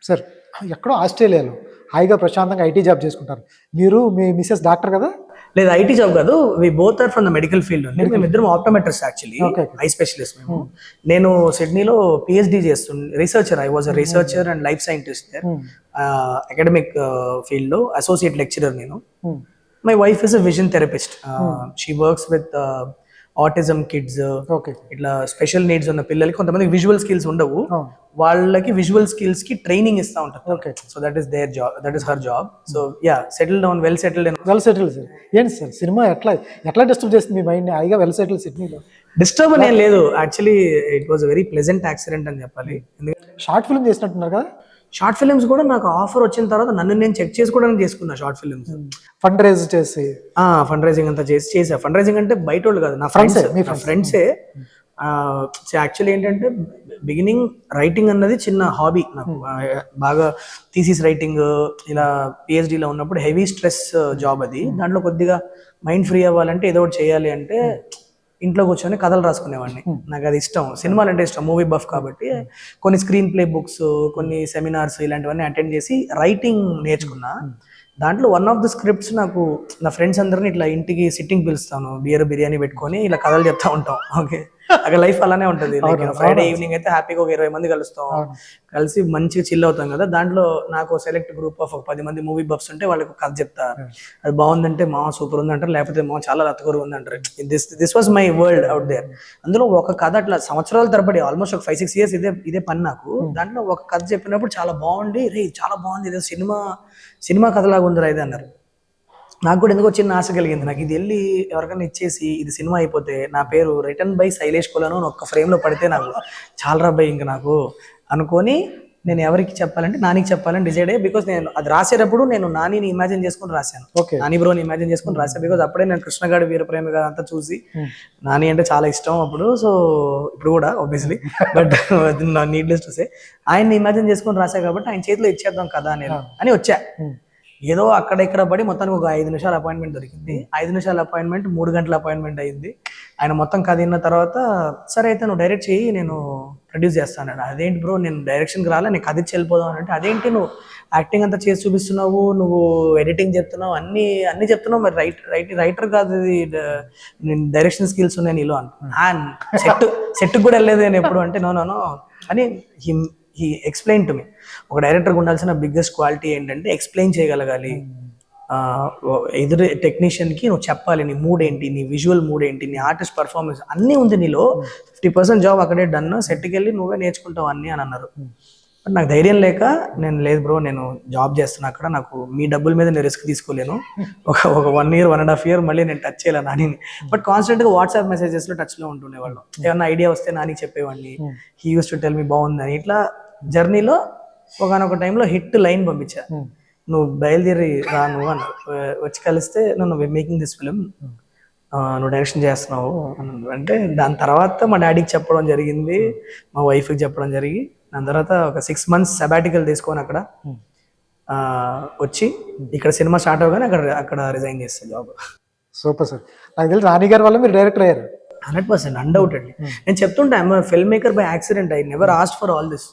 Sir ఎక్కడో ఆస్ట్రేలియాలో హాయిగా ప్రశాంతంగా ఐటీ జాబ్ చేసుకుంటారు. మీరు మీ మిసెస్ డాక్టర్ కదా? లేదు, ఐటీ జాబ్ కాదు. We both are from the medical field. మేము ఇద్దరం ఆప్టోమెట్రిస్ట్ యాక్చువల్లీ, ఐ స్పెషలిస్ట్ మేము. నేను సిడ్నీలో PhD researcher. I was a researcher and life scientist there. Academic field లో అసోసియేట్ లెక్చరర్ నేను. My wife is a vision therapist. She works with autism kids, ఇట్లా special needs ఉన్న పిల్లలకి కొంతమంది visual skills ఉండవు, వాళ్ళకి విజువల్ స్కిల్స్ కి training ఇస్తా ఉంటారు. So that is their job, that is her job. So yeah, settle down, well settled. Sir ఏంటి సార్ సినిమా ఎట్లా డిస్టర్బ్ చేస్తుంది మీ మైండ్? హాయిగా వెల్ సెటిల్ సిడ్నీలో. డిస్టర్బ్ అని ఏం లేదు actually, it was very pleasant accident అని చెప్పాలి. షార్ట్ ఫిల్మ్ చేసినట్టున్నారు కదా? షార్ట్ ఫిల్మ్స్ కూడా నాకు ఆఫర్ వచ్చిన తర్వాత నన్ను నేను చెక్ చేసుకోవడానికి చేసుకున్నా షార్ట్ ఫిల్మ్స్. ఫండ్ రైజ్ చేసి ఫండ్ రైజింగ్ అంతా చేసా. ఫండ్ రైజింగ్ అంటే బయట వాళ్ళు కాదు, నా ఫ్రెండ్సే. యాక్చువల్లీ ఏంటంటే బిగినింగ్ రైటింగ్ అన్నది చిన్న హాబీ నాకు. బాగా థీసిస్ రైటింగ్, ఇలా పిహెచ్డీలో ఉన్నప్పుడు హెవీ స్ట్రెస్ జాబ్ అది. దాంట్లో కొద్దిగా మైండ్ ఫ్రీ అవ్వాలంటే ఏదో ఒకటి చేయాలి అంటే ఇంట్లో కూర్చొని కథలు రాసుకునేవాడిని. నాకు అది ఇష్టం, సినిమాలు అంటే ఇష్టం, మూవీ బఫ్ కాబట్టి. కొన్ని స్క్రీన్ ప్లే బుక్స్, కొన్ని సెమినార్స్ ఇలాంటివన్నీ అటెండ్ చేసి రైటింగ్ నేర్చుకున్నా. దాంట్లో వన్ ఆఫ్ ద స్క్రిప్ట్స్ నాకు నా ఫ్రెండ్స్ అందరినీ ఇట్లా ఇంటికి సిట్టింగ్ పిలుస్తాను, బిర్యానీ పెట్టుకొని ఇలా కథలు చెప్తా ఉంటాం. ఓకే, అక్కడ లైఫ్ అలానే ఉంటుంది. ఫ్రైడే ఈవినింగ్ అయితే హ్యాపీగా ఒక 20 మంది కలుస్తాం, కలిసి మంచిగా చిల్ అవుతాం కదా. దాంట్లో నాకు సెలెక్ట్ గ్రూప్ ఆఫ్ 10 మంది మూవీ బఫ్స్ ఉంటే వాళ్ళకి కథ చెప్తా. అది బాగుందంటే మా సూపర్ ఉంది అంటారు, లేకపోతే మా చాలా రతకూరు ఉంది అంటారు. This was my world out there. అందులో ఒక కథ అట్లా సంవత్సరాల తరబడి, ఆల్మోస్ట్ ఒక 5-6 years ఇదే పని నాకు. దాంట్లో ఒక కథ చెప్పినప్పుడు చాలా బాగుండి, రే చాలా బాగుంది, ఇదే సినిమా కథలాగా ఉందిరా ఇది అన్నారు. నాకు కూడా ఎందుకో చిన్న ఆశ కలిగింది, నాకు ఇది వెళ్ళి ఎవరికైనా ఇచ్చేసి ఇది సినిమా అయిపోతే నా పేరు రిటర్న్ బై శైలేష్ కొలను ఒక్క ఫ్రేమ్లో పడితే నాకు చాలా రాబాయి ఇంకా నాకు అనుకొని, నేను ఎవరికి చెప్పాలంటే నానికి చెప్పాలని డిసైడ్ అయ్యి. బికాస్ నేను అది రాసేటప్పుడు నేను నానిని ఇమాజిన్ చేసుకుని రాశాను, నాని బ్రోని ఇమాజిన్ చేసుకుని రాశాను. బికాస్ అప్పుడే నేను కృష్ణగాడి వీరప్రేమ గారు అంతా చూసి నాని అంటే చాలా ఇష్టం అప్పుడు. సో ఇప్పుడు కూడా obviously, but needless to say ఆయన్ని ఇమాజిన్ చేసుకుని రాశా కాబట్టి ఆయన చేతిలో ఇచ్చేద్దాం కదా అని వచ్చా. ఏదో అక్కడ ఇక్కడ పడి మొత్తానికి ఒక 5 నిమిషాల అపాయింట్మెంట్ దొరికింది. 5 నిమిషాల అపాయింట్మెంట్ 3 గంటల అపాయింట్మెంట్ అయింది. ఆయన మొత్తం కథ విన్న తర్వాత, సరే అయితే నువ్వు డైరెక్ట్ చేయి, నేను ప్రొడ్యూస్ చేస్తాను. అదేంటి బ్రో, నేను డైరెక్షన్కి రాలే, నేను కథ ఇచ్చి వెళ్ళిపోదాం అంటే, అదేంటి నువ్వు యాక్టింగ్ అంతా చేసి చూపిస్తున్నావు, నువ్వు ఎడిటింగ్ చెప్తున్నావు, అన్ని చెప్తున్నావు, మరి రైటర్ కాదు ఇది, నేను డైరెక్షన్ స్కిల్స్ ఉన్నాయి నీలో అంట. సెట్కి కూడా వెళ్ళలేదు నేను ఎప్పుడు అంటే, నో అని హీ ఎక్స్ప్లెయిన్ టు మీ. ఒక డైరెక్టర్కి ఉండాల్సిన బిగ్గెస్ట్ క్వాలిటీ ఏంటంటే ఎక్స్ప్లెయిన్ చేయగలగాలి. ఎదురు టెక్నీషియన్కి నువ్వు చెప్పాలి, నీ మూడ్ ఏంటి, నీ విజువల్ మూడ్ ఏంటి, నీ ఆర్టిస్ట్ పర్ఫార్మెన్స్ అన్నీ ఉంది నీలో. 50% జాబ్ అక్కడే డన్, సెట్కి వెళ్ళి నువ్వే నేర్చుకుంటావు అన్నీ అని అన్నారు. బట్ నాకు ధైర్యం లేక, నేను లేదు బ్రో, నేను జాబ్ చేస్తున్నా అక్కడ, నాకు మీ డబ్బుల మీద నేను రిస్క్ తీసుకోలేను, ఒక 1 year 1.5 year మళ్ళీ నేను టచ్ చేయలే నానిని. బట్ కాన్స్టెంట్గా వాట్సాప్ మెసేజెస్లో టచ్లో ఉంటుండేవాళ్ళం. ఏమన్నా ఐడియా వస్తే నానికి చెప్పేవాడిని, he use to tell me బాగుందని. ఇట్లా జర్నీలో ఒకనొక టైంలో హిట్ లైన్ పంపించా, నువ్వు బయలుదేరి రా నువ్వు అన్నారు. వచ్చి కలిస్తే నువ్వు మేకింగ్ దిస్ ఫిలిం, నువ్వు డైరెక్షన్ చేస్తున్నావు అంటే, దాని తర్వాత మా డాడీకి చెప్పడం జరిగింది, మా వైఫ్కి చెప్పడం జరిగి, దాని తర్వాత ఒక 6 months sabbatical తీసుకొని అక్కడ వచ్చి ఇక్కడ సినిమా స్టార్ట్ అవగానే అక్కడ రిజైన్ చేస్తాను జాబ్. Super sir. నాకు తెలిసి రాణి గారి వల్ల మీరు డైరెక్టర్ అయ్యారు. 100% అన్డౌటెడ్లీ. నేను చెప్తుంటా, I'm film maker by accident, I never asked for all this.